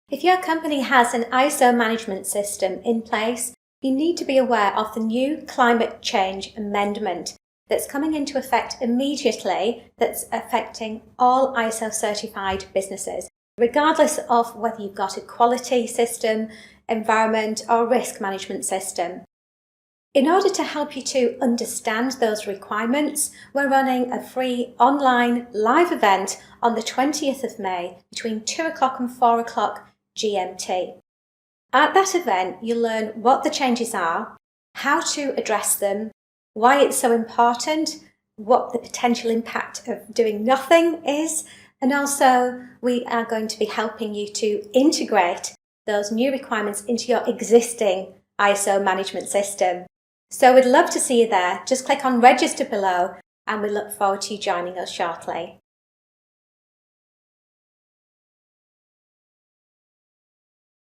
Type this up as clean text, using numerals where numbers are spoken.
If your company has an ISO management system in place, you need to be aware of the new climate change amendment that's coming into effect immediately, that's affecting all ISO certified businesses, regardless of whether you've got a quality system, environment or risk management system. In order to help you to understand those requirements, we're running a free online live event on the 20th of May between 2 o'clock and 4 o'clock GMT. At that event, you'll learn what the changes are, how to address them, why it's so important, what the potential impact of doing nothing is, and also we are going to be helping you to integrate those new requirements into your existing ISO management system. So we'd love to see you there. Just click on register below and we look forward to you joining us shortly.